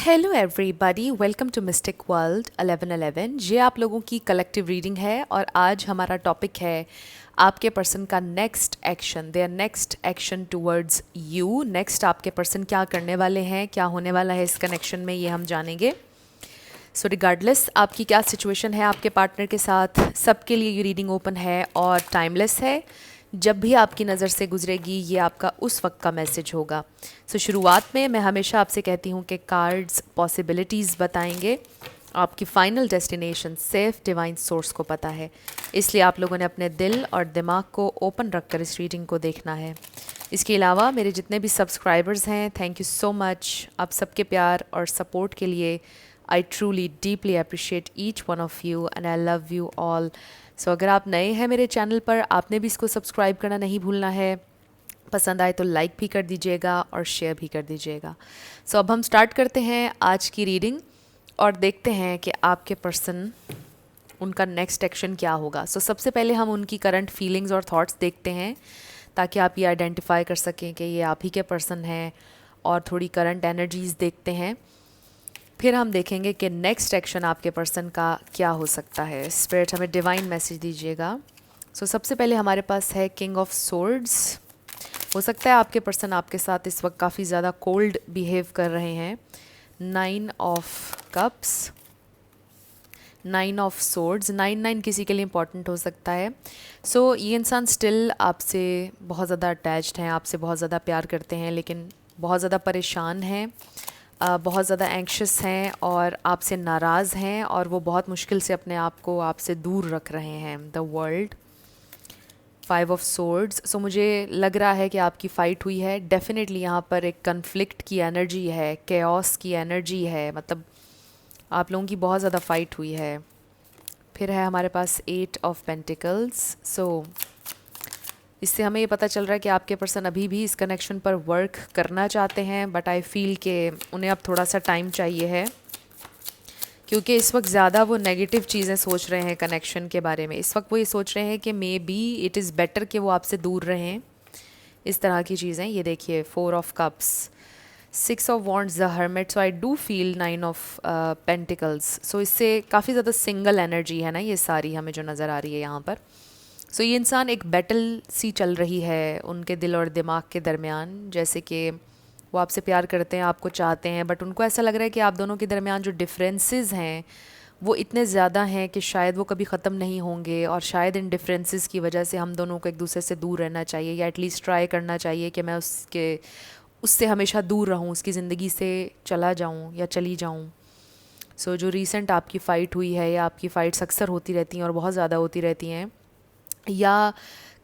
Hello everybody, welcome to Mystic World 1111। ये आप लोगों की कलेक्टिव रीडिंग है और आज हमारा टॉपिक है आपके पर्सन का next action, there next action towards you. Next आपके पर्सन क्या करने वाले हैं, क्या होने वाला है इस कनेक्शन में, ये हम जानेंगे। सो रिगार्डलेस आपकी क्या सिचुएशन है आपके पार्टनर के साथ, सबके लिए ये रीडिंग ओपन है और टाइमलेस है। जब भी आपकी नज़र से गुजरेगी ये आपका उस वक्त का मैसेज होगा। सो शुरुआत में मैं हमेशा आपसे कहती हूँ कि कार्ड्स पॉसिबिलिटीज़ बताएंगे, आपकी final destination safe divine source को पता है, इसलिए आप लोगों ने अपने दिल और दिमाग को ओपन रखकर इस रीडिंग को देखना है। इसके अलावा मेरे जितने भी सब्सक्राइबर्स हैं, थैंक यू सो मच आप सबके प्यार और सपोर्ट के लिए। I truly deeply appreciate each one of you and I love you all. So अगर आप नए हैं मेरे चैनल पर, आपने भी इसको सब्सक्राइब करना नहीं भूलना है। पसंद आए तो लाइक भी कर दीजिएगा और शेयर भी कर दीजिएगा। सो अब हम स्टार्ट करते हैं आज की रीडिंग और देखते हैं कि आपके पर्सन, उनका नेक्स्ट एक्शन क्या होगा। सो सबसे पहले हम उनकी करंट फीलिंग्स और थॉट्स देखते हैं ताकि आप ये आइडेंटिफाई कर सकें कि ये आप ही के पर्सन हैं, और थोड़ी करंट एनर्जीज़ देखते हैं। फिर हम देखेंगे कि नेक्स्ट एक्शन आपके पर्सन का क्या हो सकता है। स्पिरिट हमें डिवाइन मैसेज दीजिएगा। सो सबसे पहले हमारे पास है किंग ऑफ सोर्ड्स। हो सकता है आपके पर्सन आपके साथ इस वक्त काफ़ी ज़्यादा कोल्ड बिहेव कर रहे हैं। 9 ऑफ कप्स, 9 ऑफ सोर्ड्स, 9 किसी के लिए इंपॉर्टेंट हो सकता है। सो ये इंसान स्टिल आपसे बहुत ज़्यादा अटैच्ड हैं, आपसे बहुत ज़्यादा प्यार करते हैं, लेकिन बहुत ज़्यादा परेशान हैं, बहुत ज़्यादा एंक्शस हैं और आपसे नाराज़ हैं, और वो बहुत मुश्किल से अपने आप को आपसे दूर रख रहे हैं। The world, 5 of swords. So मुझे लग रहा है कि आपकी फ़ाइट हुई है। डेफिनेटली यहाँ पर एक कन्फ्लिक्ट की एनर्जी है, केओस की एनर्जी है, मतलब आप लोगों की बहुत ज़्यादा फ़ाइट हुई है। फिर है हमारे पास 8 ऑफ पेंटिकल्स। सो इससे हमें ये पता चल रहा है कि आपके पर्सन अभी भी इस कनेक्शन पर वर्क करना चाहते हैं, बट आई फील कि उन्हें अब थोड़ा सा टाइम चाहिए है, क्योंकि इस वक्त ज़्यादा वो नेगेटिव चीज़ें सोच रहे हैं कनेक्शन के बारे में। इस वक्त वो ये सोच रहे हैं कि may be it is better कि वो आपसे दूर रहें, इस तरह की चीज़ें। ये देखिए 4 of cups, 6 of wands, the hermit. So I do feel 9 of pentacles. So इससे काफ़ी ज़्यादा सिंगल एनर्जी है ना, ये सारी हमें जो नज़र आ रही है यहाँ पर। सो ये इंसान, एक बैटल सी चल रही है उनके दिल और दिमाग के दरमियान, जैसे कि वो आपसे प्यार करते हैं, आपको चाहते हैं, बट उनको ऐसा लग रहा है कि आप दोनों के दरमियान जो डिफरेंसेस हैं वो इतने ज़्यादा हैं कि शायद वो कभी ख़त्म नहीं होंगे, और शायद इन डिफरेंसेस की वजह से हम दोनों को एक दूसरे से दूर रहना चाहिए, या एटलीस्ट ट्राई करना चाहिए कि मैं उससे हमेशा दूर रहूँ, उसकी ज़िंदगी से चला जाऊँ या चली जाऊँ। सो जो रीसेंट आपकी फ़ाइट हुई है, या आपकी फ़ाइट्स अक्सर होती रहती हैं और बहुत ज़्यादा होती रहती हैं, या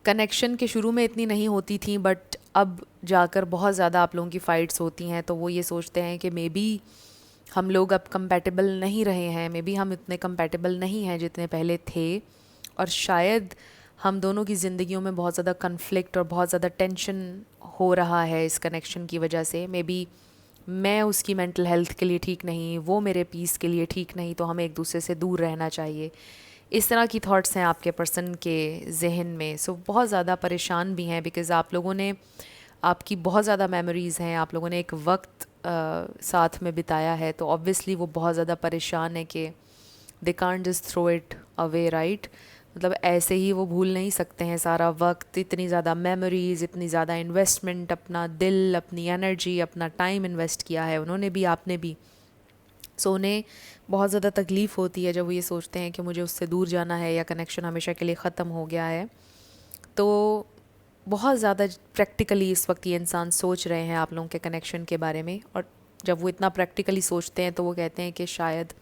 कनेक्शन के शुरू में इतनी नहीं होती थी बट अब जाकर बहुत ज़्यादा आप लोगों की फ़ाइट्स होती हैं, तो वो ये सोचते हैं कि मे बी हम लोग अब कंपैटिबल नहीं रहे हैं, मे बी हम इतने कंपैटिबल नहीं हैं जितने पहले थे, और शायद हम दोनों की ज़िंदगियों में बहुत ज़्यादा कन्फ्लिक्ट और बहुत ज़्यादा टेंशन हो रहा है इस कनेक्शन की वजह से। मे बी मैं उसकी मेंटल हेल्थ के लिए ठीक नहीं, वो मेरे पीस के लिए ठीक नहीं, तो हमें एक दूसरे से दूर रहना चाहिए। इस तरह की थॉट्स हैं आपके पर्सन के जहन में। सो बहुत ज़्यादा परेशान भी हैं, बिकॉज़ आप लोगों ने, आपकी बहुत ज़्यादा मेमोरीज़ हैं, आप लोगों ने एक वक्त साथ में बिताया है, तो ऑब्वियसली वो बहुत ज़्यादा परेशान है कि they can't just throw it away, right. मतलब ऐसे ही वो भूल नहीं सकते हैं सारा वक्त, इतनी ज़्यादा मेमोरीज़, इतनी ज़्यादा इन्वेस्टमेंट, अपना दिल, अपनी एनर्जी, अपना टाइम इन्वेस्ट किया है उन्होंने भी, आपने भी। सो उन्हें बहुत ज़्यादा तकलीफ़ होती है जब वो ये सोचते हैं कि मुझे उससे दूर जाना है या कनेक्शन हमेशा के लिए ख़त्म हो गया है। तो बहुत ज़्यादा प्रैक्टिकली इस वक्त ये इंसान सोच रहे हैं आप लोगों के कनेक्शन के बारे में, और जब वो इतना प्रैक्टिकली सोचते हैं तो वो कहते हैं कि शायद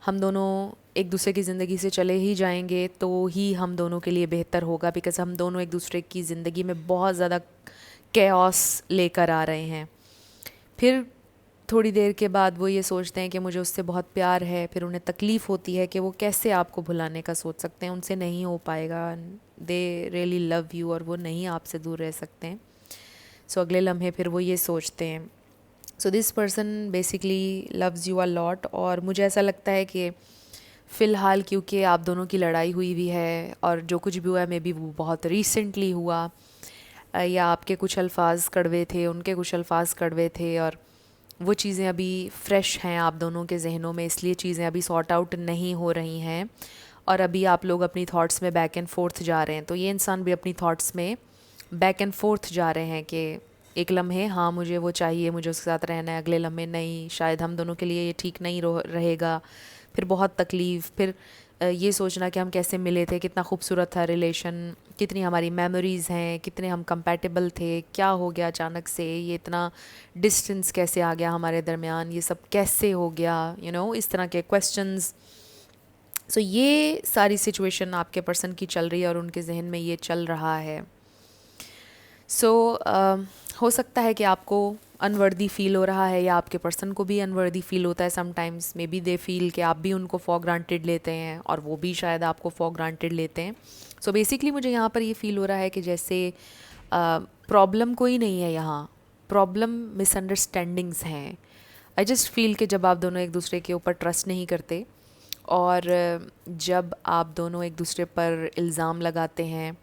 हम दोनों एक दूसरे की ज़िंदगी से चले ही जाएंगे तो ही हम दोनों के लिए बेहतर होगा, बिकॉज़ हम दोनों एक दूसरे की ज़िंदगी में बहुत ज़्यादा कैओस लेकर आ रहे हैं। फिर थोड़ी देर के बाद वो ये सोचते हैं कि मुझे उससे बहुत प्यार है, फिर उन्हें तकलीफ़ होती है कि वो कैसे आपको भुलाने का सोच सकते हैं, उनसे नहीं हो पाएगा, दे रियली लव यू, और वो नहीं आपसे दूर रह सकते हैं। सो अगले लम्हे फिर वो ये सोचते हैं। So this person basically loves you a lot, और मुझे ऐसा लगता है कि फ़िलहाल क्योंकि आप दोनों की लड़ाई हुई हुई है, और जो कुछ भी हुआ है मे बी वो बहुत रिसेंटली हुआ, या आपके कुछ अल्फाज कड़वे थे, उनके कुछ अल्फाज कड़वे थे, और वो चीज़ें अभी फ्रेश हैं आप दोनों के जहनों में, इसलिए चीज़ें अभी सॉर्ट आउट नहीं हो रही हैं और अभी आप लोग अपनी थॉट्स में बैक एंड फोर्थ जा रहे हैं। तो ये इंसान भी अपनी थॉट्स में बैक एंड फोर्थ जा रहे हैं कि एक लम्हे हाँ मुझे वो चाहिए, मुझे उसके साथ रहना है, अगले लम्हे नहीं, शायद हम दोनों के लिए ये ठीक नहीं रहेगा, फिर बहुत तकलीफ़, फिर ये सोचना कि हम कैसे मिले थे, कितना खूबसूरत था रिलेशन, कितनी हमारी मेमोरीज़ हैं, कितने हम कंपैटिबल थे, क्या हो गया अचानक से, ये इतना डिस्टेंस कैसे आ गया हमारे दरमियान, ये सब कैसे हो गया, इस तरह के क्वेश्चंस। सो ये सारी सिचुएशन आपके पर्सन की चल रही है और उनके जहन में ये चल रहा है। सो हो सकता है कि आपको अनवर्दी फ़ील हो रहा है या आपके पर्सन को भी अनवर्दी फ़ील होता है sometimes. May be they feel कि आप भी उनको फॉर ग्रांटेड लेते हैं और वो भी शायद आपको फॉर ग्रांटेड लेते हैं। सो बेसिकली मुझे यहाँ पर ये फ़ील हो रहा है कि जैसे प्रॉब्लम कोई नहीं है यहाँ, प्रॉब्लम मिसअंडरस्टैंडिंग्स हैं। आई जस्ट फील कि जब आप दोनों एक दूसरे के ऊपर ट्रस्ट नहीं करते और जब आप दोनों एक दूसरे पर इल्ज़ाम लगाते हैं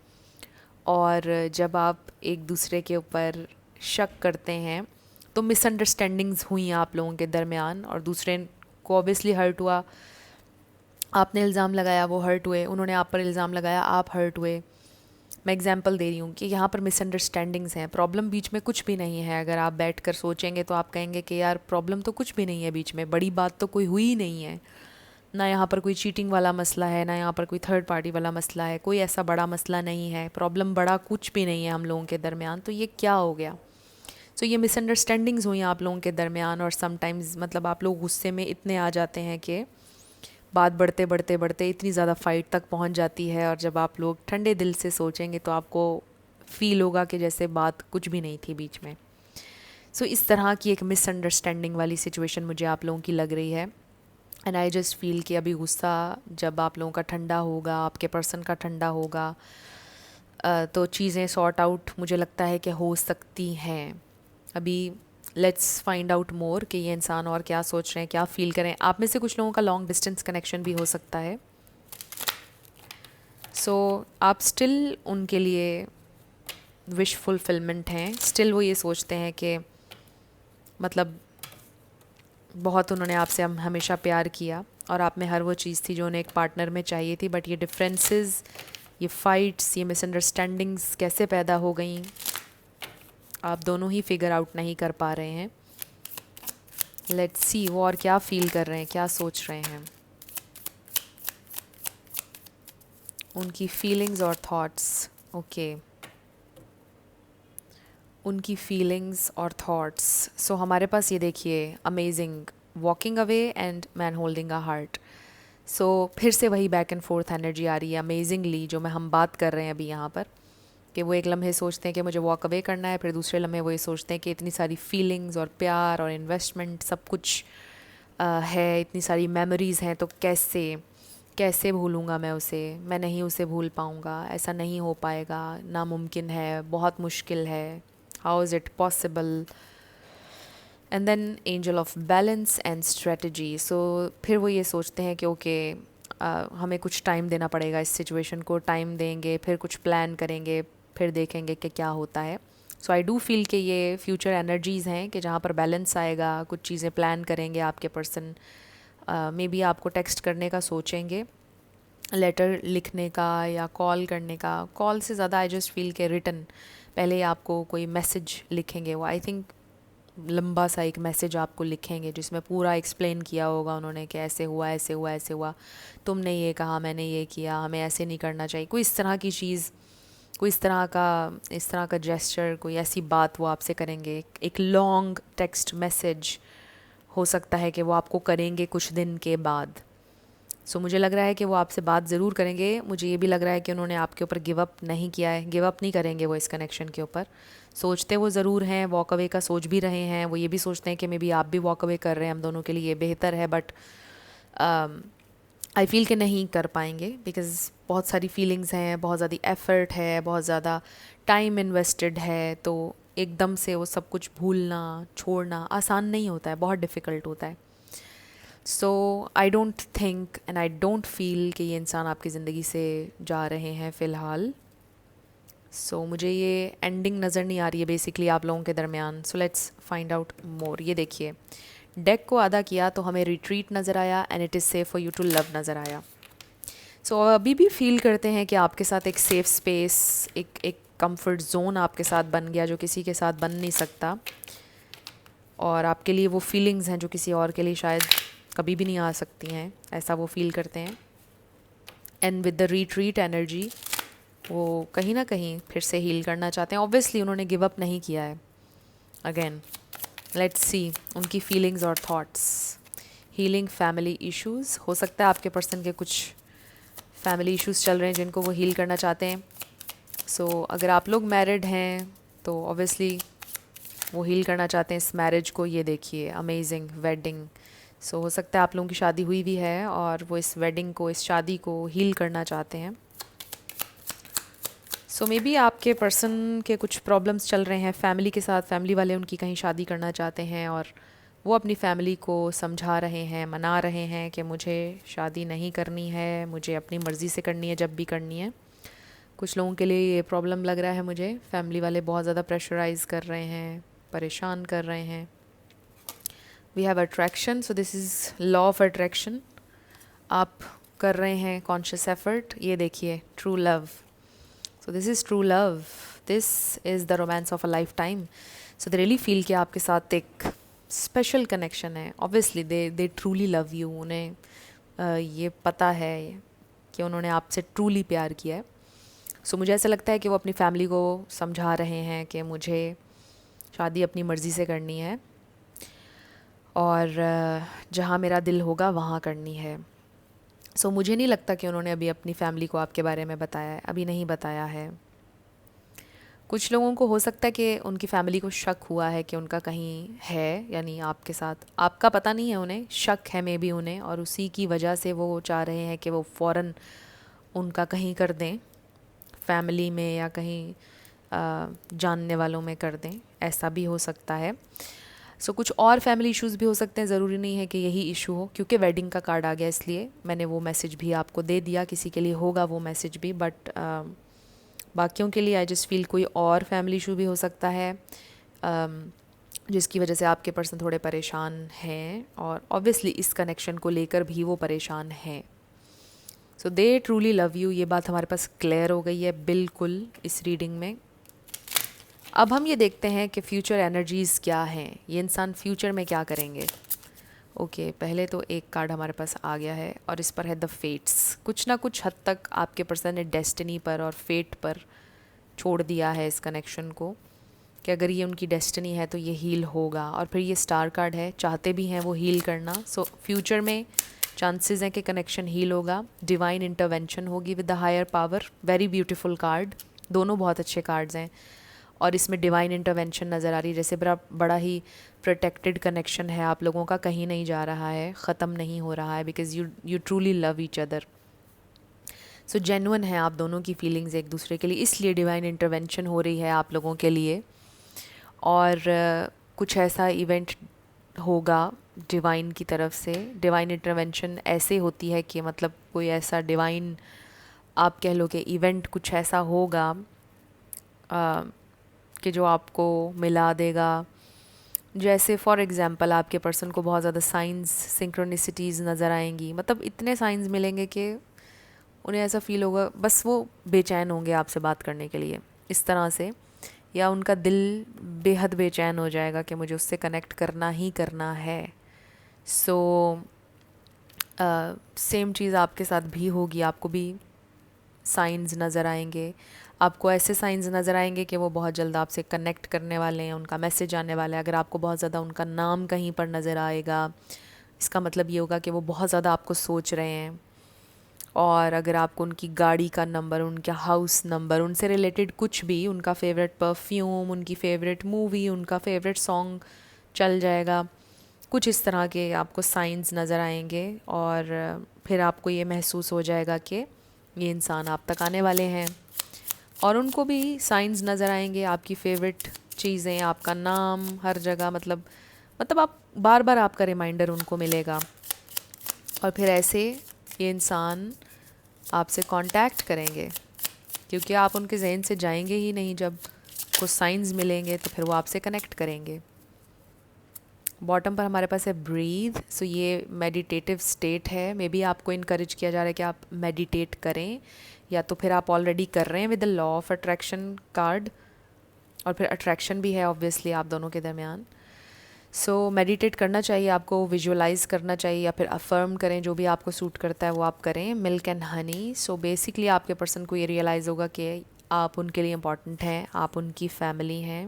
और जब आप एक दूसरे के ऊपर शक करते हैं, तो मिसअंडरस्टैंडिंग्स हुई आप लोगों के दरमियान और दूसरे को ऑब्वियसली हर्ट हुआ। आपने इल्ज़ाम लगाया, वो हर्ट हुए, उन्होंने आप पर इल्ज़ाम लगाया, आप हर्ट हुए। मैं एग्जांपल दे रही हूँ कि यहाँ पर मिसअंडरस्टैंडिंग्स हैं, प्रॉब्लम बीच में कुछ भी नहीं है। अगर आप बैठ कर सोचेंगे तो आप कहेंगे कि यार प्रॉब्लम तो कुछ भी नहीं है बीच में, बड़ी बात तो कोई हुई ही नहीं है। ना यहाँ पर कोई चीटिंग वाला मसला है, ना यहाँ पर कोई थर्ड पार्टी वाला मसला है, कोई ऐसा बड़ा मसला नहीं है, प्रॉब्लम बड़ा कुछ भी नहीं है हम लोगों के दरमियान। तो ये क्या हो गया? सो ये मिसअंडरस्टैंडिंग्स हुई आप लोगों के दरमियान और समटाइम्स मतलब आप लोग गुस्से में इतने आ जाते हैं कि बात बढ़ते बढ़ते बढ़ते इतनी ज़्यादा फाइट तक पहुंच जाती है और जब आप लोग ठंडे दिल से सोचेंगे तो आपको फील होगा कि जैसे बात कुछ भी नहीं थी बीच में। सो इस तरह की एक मिसअंडरस्टैंडिंग वाली सिचुएशन मुझे आप लोगों की लग रही है। एंड आई जस्ट फील कि अभी गुस्सा जब आप लोगों का ठंडा होगा, आपके पर्सन का ठंडा होगा, तो चीज़ें सॉर्ट आउट मुझे लगता है कि हो सकती हैं। अभी लेट्स फाइंड आउट मोर कि ये इंसान और क्या सोच रहे हैं, क्या फील करें। आप में से कुछ लोगों का लॉन्ग डिस्टेंस कनेक्शन भी हो सकता है। सो आप स्टिल उनके लिए विश फुलफिलमेंट हैं, स्टिल वो ये सोचते हैं कि मतलब बहुत उन्होंने आपसे हम हमेशा प्यार किया और आप में हर वो चीज़ थी जो उन्हें एक पार्टनर में चाहिए थी। बट ये डिफरेंसेस, ये फाइट्स, ये मिसअंडरस्टैंडिंग्स कैसे पैदा हो गई, आप दोनों ही फिगर आउट नहीं कर पा रहे हैं। लेट्स सी वो और क्या फील कर रहे हैं, क्या सोच रहे हैं, उनकी फीलिंग्स और थॉट्स। ओके, उनकी फीलिंग्स और थॉट्स। सो हमारे पास ये देखिए, amazing, walking away and man holding a heart. So फिर से वही बैक एंड फोर्थ एनर्जी आ रही है अमेजिंगली, जो मैं हम बात कर रहे हैं अभी यहाँ पर, कि वो एक लम्हे सोचते हैं कि मुझे वॉक अवे करना है, फिर दूसरे लम्हे वो ये सोचते हैं कि इतनी सारी फीलिंग्स और प्यार और इन्वेस्टमेंट सब कुछ है, इतनी सारी मेमोरीज़ हैं, तो कैसे कैसे भूलूँगा मैं उसे, मैं नहीं उसे भूल पाऊँगा, ऐसा नहीं हो पाएगा, नामुमकिन है, बहुत मुश्किल है, how is it possible. And then angel of balance and strategy. So फिर वो ये सोचते हैं कि ओके हमें कुछ टाइम देना पड़ेगा, इस सिचुएशन को टाइम देंगे, फिर कुछ प्लान करेंगे, फिर देखेंगे कि क्या होता है। सो आई डू फील कि ये फ्यूचर एनर्जीज़ हैं कि जहाँ पर बैलेंस आएगा, कुछ चीज़ें प्लान करेंगे आपके पर्सन। मे बी आपको टेक्स्ट करने का सोचेंगे, लेटर लिखने का या कॉल करने का। कॉल से ज़्यादा आई जस्ट फील के रिटन, पहले आपको कोई मैसेज लिखेंगे वो, आई थिंक लंबा सा एक मैसेज आपको लिखेंगे जिसमें पूरा एक्सप्लेन किया होगा उन्होंने कि ऐसे हुआ ऐसे हुआ ऐसे हुआ, तुमने ये कहा, मैंने ये किया, हमें ऐसे नहीं करना चाहिए, कोई इस तरह की चीज़, कोई इस तरह का जेस्चर, कोई ऐसी बात वो आपसे करेंगे। एक लॉन्ग टेक्स्ट मैसेज हो सकता है कि वो आपको करेंगे कुछ दिन के बाद। सो मुझे लग रहा है कि वो आपसे बात ज़रूर करेंगे। मुझे ये भी लग रहा है कि उन्होंने आपके ऊपर गिव अप नहीं किया है, गिव अप नहीं करेंगे वो इस कनेक्शन के ऊपर। सोचते वो ज़रूर हैं, वॉक अवे का सोच भी रहे हैं, वो ये भी सोचते हैं कि मे बी आप भी वॉक अवे कर रहे हैं, हम दोनों के लिए ये बेहतर है। बट आई फील कि नहीं कर पाएंगे, बिकॉज़ बहुत सारी फीलिंग्स हैं, बहुत ज़्यादा एफ़र्ट है, बहुत ज़्यादा टाइम इन्वेस्टेड है, तो एकदम से वो सब कुछ भूलना छोड़ना आसान नहीं होता है, बहुत डिफ़िकल्ट होता है। So I don't think and I don't feel कि ये इंसान आपकी ज़िंदगी से जा रहे हैं फ़िलहाल। मुझे ये एंडिंग नज़र नहीं आ रही है बेसिकली आप लोगों के दरमियान. So let's find out more. ये देखिए, डेक को आधा किया तो हमें रिट्रीट नज़र आया and it is safe for you to love नज़र आया. अभी भी फील करते हैं कि आपके साथ एक सेफ स्पेस, एक कंफर्ट जोन आपके साथ बन गया जो किसी के साथ बन नहीं सकता. और आपके लिए वो फीलिंग्स हैं जो किसी और के लिए शायद कभी भी नहीं आ सकती हैं, ऐसा वो फील करते हैं. And with the retreat energy वो कहीं ना कहीं फिर से हील करना चाहते हैं. ऑब्वियसली उन्होंने गिव अप नहीं किया है. अगेन लेट्स सी उनकी फीलिंग्स और थॉट्स. Healing family issues. हो सकता है आपके पर्सन के कुछ फैमिली इश्यूज़ चल रहे हैं जिनको वो हील करना चाहते हैं. अगर आप लोग मैरिड हैं तो ऑब्वियसली वो हील करना चाहते हैं इस मैरिज को. ये देखिए, अमेजिंग वेडिंग. हो सकता है आप लोगों की शादी हुई भी है और वो इस वेडिंग को, इस शादी को हील करना चाहते हैं. मे बी आपके पर्सन के कुछ प्रॉब्लम्स चल रहे हैं फैमिली के साथ. फैमिली वाले उनकी कहीं शादी करना चाहते हैं और वो अपनी फैमिली को समझा रहे हैं, मना रहे हैं कि मुझे शादी नहीं करनी है, मुझे अपनी मर्ज़ी से करनी है जब भी करनी है. कुछ लोगों के लिए ये प्रॉब्लम लग रहा है मुझे. फैमिली वाले बहुत ज़्यादा प्रेशराइज़ कर रहे हैं, परेशान कर रहे हैं. We have attraction. This is law of attraction. आप कर रहे हैं कॉन्शियस एफर्ट. ये देखिए, true love. This is true love. This is the romance of a lifetime. They really feel कि आपके साथ एक स्पेशल कनेक्शन है. Obviously they truly love you. उन्हें ये पता है कि उन्होंने आपसे ट्रूली प्यार किया है. मुझे ऐसा लगता है कि वो अपनी फैमिली को समझा रहे हैं कि मुझे शादी अपनी मर्ज़ी से करनी है और जहाँ मेरा दिल होगा वहाँ करनी है. मुझे नहीं लगता कि उन्होंने अभी अपनी फैमिली को आपके बारे में बताया है. अभी नहीं बताया है. कुछ लोगों को हो सकता है कि उनकी फैमिली को शक हुआ है कि उनका कहीं है, यानी आपके साथ. आपका पता नहीं है, उन्हें शक है मे बी उन्हें, और उसी की वजह से वो चाह रहे हैं कि वो फ़ौरन उनका कहीं कर दें, फैमिली में या कहीं जानने वालों में कर दें. ऐसा भी हो सकता है. कुछ और फैमिली इश्यूज़ भी हो सकते हैं. ज़रूरी नहीं है कि यही इशू हो. क्योंकि वेडिंग का कार्ड आ गया इसलिए मैंने वो मैसेज भी आपको दे दिया. किसी के लिए होगा वो मैसेज भी, बट बाकियों के लिए आई जस्ट फील कोई और फैमिली इशू भी हो सकता है जिसकी वजह से आपके पर्सन थोड़े परेशान हैं. और ऑब्वियसली इस कनेक्शन को लेकर भी वो परेशान हैं. दे ट्रूली लव यू. ये बात हमारे पास क्लियर हो गई है बिल्कुल इस रीडिंग में. अब हम ये देखते हैं कि फ्यूचर एनर्जीज़ क्या हैं. ये इंसान फ्यूचर में क्या करेंगे. पहले तो एक कार्ड हमारे पास आ गया है और इस पर है द फेट्स. कुछ ना कुछ हद तक आपके पर्सन ने डेस्टिनी पर और फेट पर छोड़ दिया है इस कनेक्शन को, कि अगर ये उनकी डेस्टिनी है तो ये हील होगा. और फिर ये स्टार कार्ड है, चाहते भी हैं वो हील करना. फ्यूचर में चांसेस हैं कि कनेक्शन हील होगा. डिवाइन इंटरवेंशन होगी with the higher power. Very beautiful card. दोनों बहुत अच्छे कार्ड्स हैं और इसमें डिवाइन इंटरवेंशन नज़र आ रही है. जैसे बड़ा ही प्रोटेक्टेड कनेक्शन है आप लोगों का, कहीं नहीं जा रहा है, ख़त्म नहीं हो रहा है, because you truly love each other. Genuine है आप दोनों की फीलिंग्स एक दूसरे के लिए, इसलिए डिवाइन इंटरवेंशन हो रही है आप लोगों के लिए. और कुछ ऐसा इवेंट होगा डिवाइन की तरफ से. डिवाइन इंटरवेंशन ऐसे होती है कि मतलब कोई ऐसा डिवाइन, आप कह लो कि इवेंट कुछ ऐसा होगा कि जो आपको मिला देगा. जैसे फॉर एग्ज़ाम्पल आपके पर्सन को बहुत ज़्यादा साइंस, सिंक्रोनिसिटीज़ नज़र आएंगी. मतलब इतने साइंस मिलेंगे कि उन्हें ऐसा फ़ील होगा, बस वो बेचैन होंगे आपसे बात करने के लिए इस तरह से, या उनका दिल बेहद बेचैन हो जाएगा कि मुझे उससे कनेक्ट करना ही करना है. सेम चीज़ आपके साथ भी होगी. आपको भी साइंस नज़र आएंगे. आपको ऐसे साइंस नज़र आएंगे कि वो बहुत जल्द आपसे कनेक्ट करने वाले हैं, उनका मैसेज आने वाला है. अगर आपको बहुत ज़्यादा उनका नाम कहीं पर नज़र आएगा, इसका मतलब ये होगा कि वो बहुत ज़्यादा आपको सोच रहे हैं. और अगर आपको उनकी गाड़ी का नंबर, उनका हाउस नंबर, उनसे रिलेटेड कुछ भी, उनका फेवरेट परफ्यूम, उनकी फेवरेट मूवी, उनका फेवरेट सॉन्ग चल जाएगा. कुछ इस तरह के आपको साइंस नज़र आएंगे और फिर आपको ये महसूस हो जाएगा कि ये इंसान आप तक आने वाले हैं. और उनको भी साइंस नज़र आएंगे, आपकी फ़ेवरेट चीज़ें, आपका नाम हर जगह, मतलब आप बार बार आपका रिमाइंडर उनको मिलेगा. और फिर ऐसे ये इंसान आपसे कांटेक्ट करेंगे. क्योंकि आप उनके जहन से जाएंगे ही नहीं, जब कुछ साइंस मिलेंगे तो फिर वो आपसे कनेक्ट करेंगे। बॉटम पर हमारे पास है ब्रीथ। सो ये मेडिटेटिव स्टेट है। मे बी आपको इनकरेज किया जा रहा है कि आप मेडिटेट करें, या तो फिर आप ऑलरेडी कर रहे हैं with the law of attraction card, और फिर अट्रैक्शन भी है ऑब्वियसली आप दोनों के दरमियान। सो मेडिटेट करना चाहिए आपको, विजुअलाइज करना चाहिए, या फिर अफर्म करें, जो भी आपको सूट करता है वो आप करें। Milk and honey. So basically आपके पर्सन को ये रियलाइज़ होगा कि आप उनके लिए इम्पॉर्टेंट हैं, आप उनकी फैमिली हैं।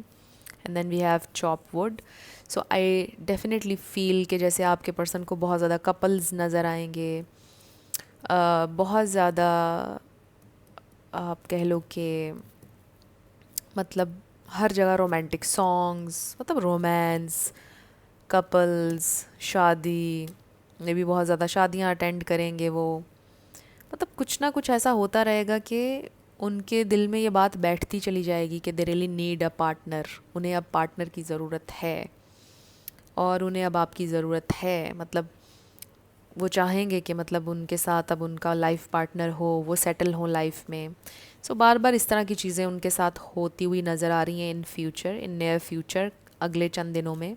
And then we have chop wood. So I definitely feel कि जैसे आपके पर्सन को बहुत ज़्यादा कपल्स नज़र आएंगे, बहुत ज़्यादा आप कह लो कि मतलब हर जगह रोमांटिक सॉन्ग्स, मतलब रोमांस, कपल्स, शादी, मे भी बहुत ज़्यादा शादियाँ अटेंड करेंगे वो। मतलब कुछ ना कुछ ऐसा होता रहेगा कि उनके दिल में ये बात बैठती चली जाएगी कि they really need a partner. उन्हें अब पार्टनर की ज़रूरत है, और उन्हें अब आपकी ज़रूरत है। मतलब वो चाहेंगे कि मतलब उनके साथ अब उनका लाइफ पार्टनर हो, वो सेटल हो लाइफ में। सो बार बार इस तरह की चीज़ें उनके साथ होती हुई नज़र आ रही हैं in future, in near future, अगले चंद दिनों में।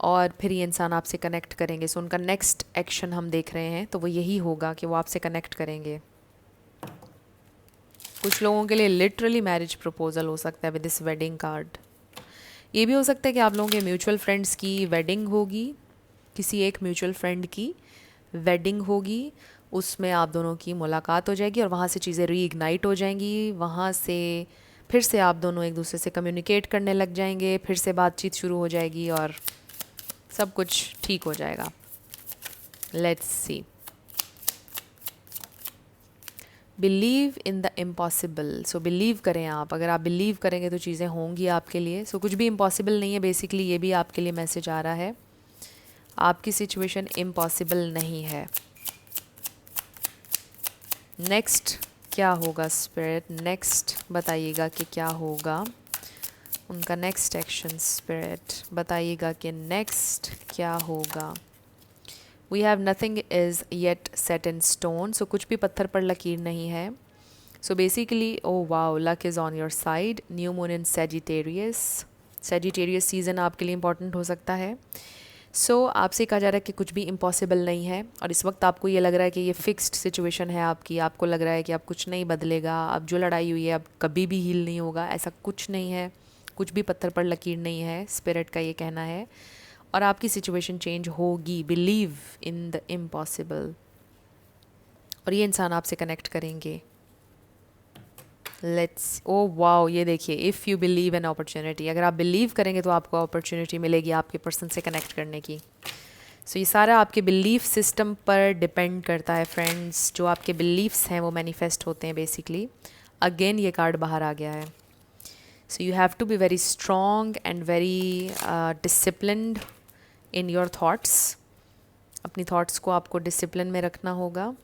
और फिर ये इंसान आपसे कनेक्ट करेंगे। सो उनका नेक्स्ट एक्शन हम देख रहे हैं तो वो यही होगा कि वो आपसे कनेक्ट करेंगे। कुछ लोगों के लिए लिटरली मैरिज प्रपोजल हो सकता है विद दिस वेडिंग कार्ड। ये भी हो सकता है कि आप लोगों के म्यूचुअल फ्रेंड्स की वेडिंग होगी, किसी एक म्यूचुअल फ्रेंड की वेडिंग होगी, उसमें आप दोनों की मुलाकात हो जाएगी और वहाँ से चीज़ें रीइग्नाइट हो जाएंगी। वहाँ से फिर से आप दोनों एक दूसरे से कम्युनिकेट करने लग जाएंगे, फिर से बातचीत शुरू हो जाएगी और सब कुछ ठीक हो जाएगा। Let's see. Believe in the impossible. So believe करें आप, अगर आप बिलीव करेंगे तो चीज़ें होंगी आपके लिए। सो कुछ भी इम्पॉसिबल नहीं है, बेसिकली ये भी आपके लिए मैसेज आ रहा है। आपकी सिचुएशन इम्पॉसिबल नहीं है। नेक्स्ट क्या होगा स्पिरिट? नेक्स्ट बताइएगा कि क्या होगा उनका नेक्स्ट एक्शन। स्पिरिट बताइएगा कि नेक्स्ट क्या होगा। We have nothing is yet set in stone. So कुछ भी पत्थर पर लकीर नहीं है। So basically oh wow, luck is on your side. New moon in Sagittarius. Sagittarius season आपके लिए इंपॉर्टेंट हो सकता है। सो आपसे कहा जा रहा है कि कुछ भी इम्पॉसिबल नहीं है, और इस वक्त आपको ये लग रहा है कि ये फिक्स्ड सिचुएशन है आपकी। आपको लग रहा है कि अब कुछ नहीं बदलेगा, अब जो लड़ाई हुई है अब कभी भी हील नहीं होगा। ऐसा कुछ नहीं है, कुछ भी पत्थर पर लकीर नहीं है, स्पिरिट का ये कहना है। और आपकी सिचुएशन चेंज होगी। बिलीव इन द इम्पॉसिबल, और ये इंसान आपसे कनेक्ट करेंगे। लेट्स ओ वाओ, ये देखिए, if you believe in opportunity. अगर आप बिलीव करेंगे तो आपको अपॉर्चुनिटी मिलेगी आपके पर्सन से कनेक्ट करने की। सो ये सारा आपके बिलीफ सिस्टम पर डिपेंड करता है फ्रेंड्स। जो आपके बिलीव्स हैं वो मैनिफेस्ट होते हैं बेसिकली। अगेन ये कार्ड बाहर आ गया है। So you have to be very strong and very disciplined in your thoughts. अपनी थाट्स को आपको डिसिप्लिन में रखना होगा।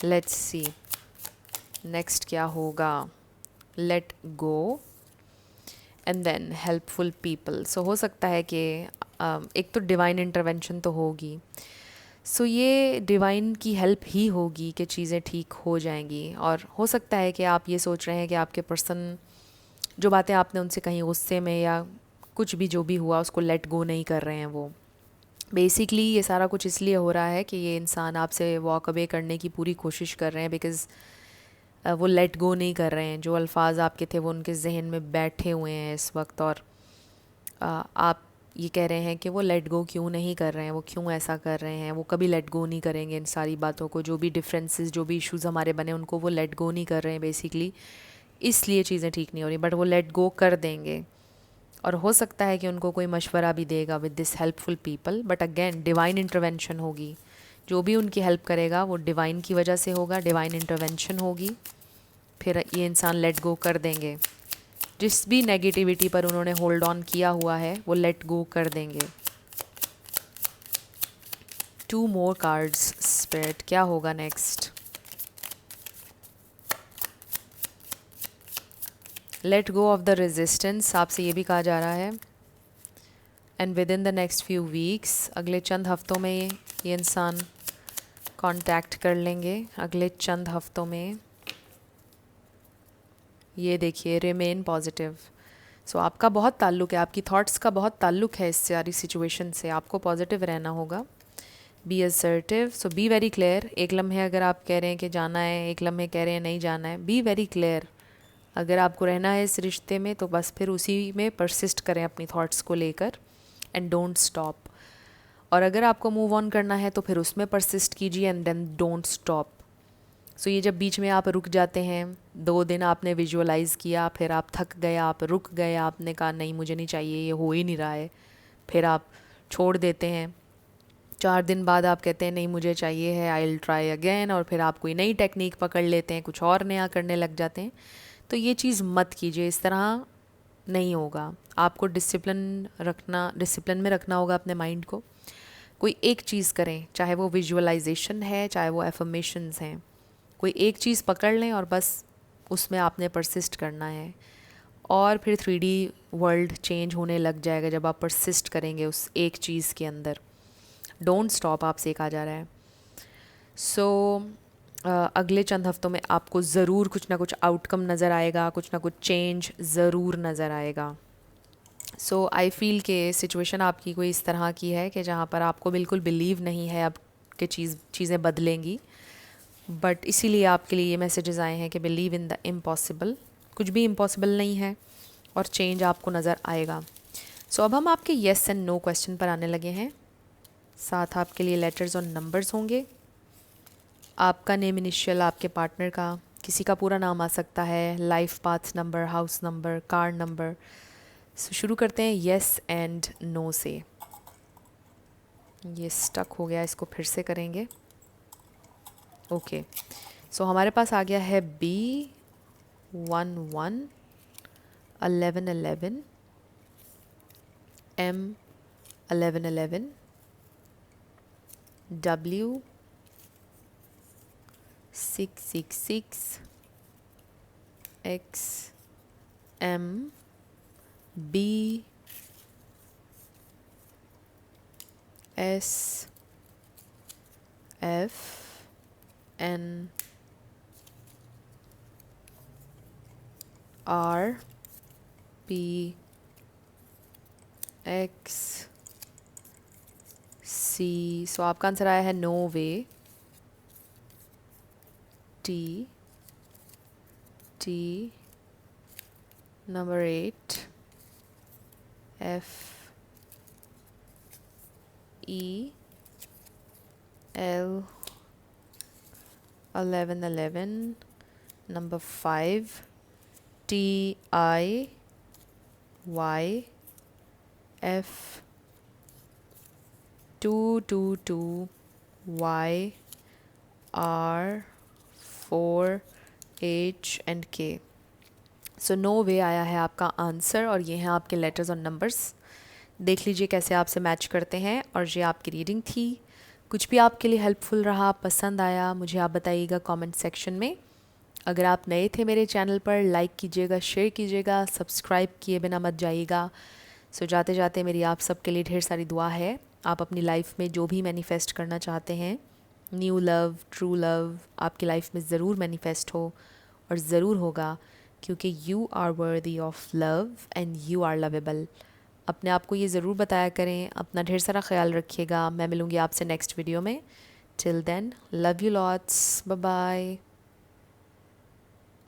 लेट्स सी नेक्स्ट क्या होगा। Let go and then helpful people. So हो सकता है कि एक तो डिवाइन इंटरवेंशन तो होगी। सो ये डिवाइन की हेल्प ही होगी कि चीज़ें ठीक हो जाएंगी। और हो सकता है कि आप ये सोच रहे हैं कि आपके पर्सन जो बातें आपने उनसे कहीं गुस्से में या कुछ भी जो भी हुआ उसको लेट गो नहीं कर रहे हैं। वो बेसिकली ये सारा कुछ इसलिए हो रहा है कि ये इंसान आपसे वॉक अवे करने की पूरी कोशिश कर रहे हैं, बिकॉज़ वो लेट गो नहीं कर रहे हैं। जो अल्फाज आपके थे वो उनके जहन में बैठे हुए हैं इस वक्त, और आप ये कह रहे हैं कि वो लेट गो क्यों नहीं कर रहे हैं, वो क्यों ऐसा कर रहे हैं। वो कभी लेट गो नहीं करेंगे इन सारी बातों को। जो भी डिफरेंसेस, जो भी इश्यूज़ हमारे बने उनको वो लेट गो नहीं कर रहे हैं बेसिकली। इसलिए चीज़ें ठीक नहीं हो रही, बट वो लेट गो कर देंगे। और हो सकता है कि उनको कोई मशवरा भी देगा with this helpful people, but again divine intervention होगी। जो भी उनकी हेल्प करेगा वो डिवाइन की वजह से होगा, डिवाइन इंटरवेंशन होगी। फिर ये इंसान लेट गो कर देंगे। जिस भी नेगेटिविटी पर उन्होंने होल्ड ऑन किया हुआ है वो लेट गो कर देंगे। 2 मोर कार्ड्स स्पिरिट, क्या होगा next. Let go of the resistance, आपसे ये भी कहा जा रहा है। And with in the next few weeks, अगले चंद हफ्तों में ये इंसान कांटेक्ट कर लेंगे। अगले चंद हफ्तों में ये देखिए, रिमेन पॉजिटिव। सो आपका बहुत ताल्लुक है, आपकी थॉट्स का बहुत ताल्लुक है इस सारी सिचुएशन से। आपको पॉजिटिव रहना होगा। Be assertive, so be very clear. एक लम्हे अगर आप कह रहे हैं कि जाना है, एक लम्हे कह रहे हैं नहीं जाना है, बी वेरी क्लियर। अगर आपको रहना है इस रिश्ते में तो बस फिर उसी में परसिस्ट करें अपनी थॉट्स को लेकर, एंड डोंट स्टॉप। और अगर आपको मूव ऑन करना है तो फिर उसमें परसिस्ट कीजिए एंड देन डोंट स्टॉप। सो ये जब बीच में आप रुक जाते हैं, 2 दिन आपने विजुअलाइज़ किया, फिर आप थक गए, आप रुक गए, आपने कहा नहीं मुझे नहीं चाहिए, ये हो ही नहीं रहा है, फिर आप छोड़ देते हैं। 4 दिन बाद आप कहते हैं नहीं मुझे चाहिए है, आई विल ट्राई अगेन, और फिर आप कोई नई टेक्निक पकड़ लेते हैं, कुछ और नया करने लग जाते हैं। तो ये चीज़ मत कीजिए, इस तरह नहीं होगा। आपको डिसिप्लिन में रखना होगा अपने माइंड को। कोई एक चीज़ करें, चाहे वो विजुअलाइजेशन है, चाहे वो एफर्मेशंस हैं, कोई एक चीज़ पकड़ लें और बस उसमें आपने परसिस्ट करना है। और फिर 3D वर्ल्ड चेंज होने लग जाएगा जब आप परसिस्ट करेंगे उस एक चीज़ के अंदर। डोंट स्टॉप आपसे कहा जा रहा है। सो अगले चंद हफ्तों में आपको ज़रूर कुछ ना कुछ आउटकम नज़र आएगा, कुछ ना कुछ चेंज ज़रूर नज़र आएगा। सो आई फील कि सिचुएशन आपकी कोई इस तरह की है कि जहाँ पर आपको बिल्कुल बिलीव नहीं है अब कि चीज़ें बदलेंगी, बट इसीलिए आपके लिए ये मैसेजेस आए हैं कि बिलीव इन द इम्पॉसिबल। कुछ भी इम्पॉसिबल नहीं है और चेंज आपको नज़र आएगा। सो अब हम आपके येस एंड नो क्वेश्चन पर आने लगे हैं। साथ आपके लिए लेटर्स और नंबर्स होंगे। आपका नेम इनिशियल, आपके पार्टनर का, किसी का पूरा नाम आ सकता है, life path number, house number, car number. So शुरू करते हैं येस एंड नो से। ये स्टक हो गया, इसको फिर से करेंगे। ओके, सो हमारे पास आ गया है B11 1111 M1111 W666 XC। सो आपका आंसर आया है no way. T number 8 FEL 1111 number 5 TIYF 222YR4H&K। So no way आया है आपका आंसर, और ये हैं आपके लेटर्स और नंबर्स। देख लीजिए कैसे आपसे मैच करते हैं। और ये आपकी रीडिंग थी। कुछ भी आपके लिए हेल्पफुल रहा, पसंद आया, मुझे आप बताइएगा कमेंट सेक्शन में। अगर आप नए थे मेरे चैनल पर, लाइक कीजिएगा, शेयर कीजिएगा, सब्सक्राइब किए बिना मत जाइएगा। सो जाते जाते मेरी आप सबके लिए ढेर सारी दुआ है। आप अपनी लाइफ में जो भी मैनिफेस्ट करना चाहते हैं, न्यू लव, ट्रू लव, आपकी लाइफ में ज़रूर मैनिफेस्ट हो, और ज़रूर होगा, क्योंकि you are worthy of love and you are lovable. अपने आप को ये ज़रूर बताया करें। अपना ढेर सारा ख्याल रखिएगा। मैं मिलूँगी आपसे नेक्स्ट वीडियो में। Till then, love you lots, bye bye.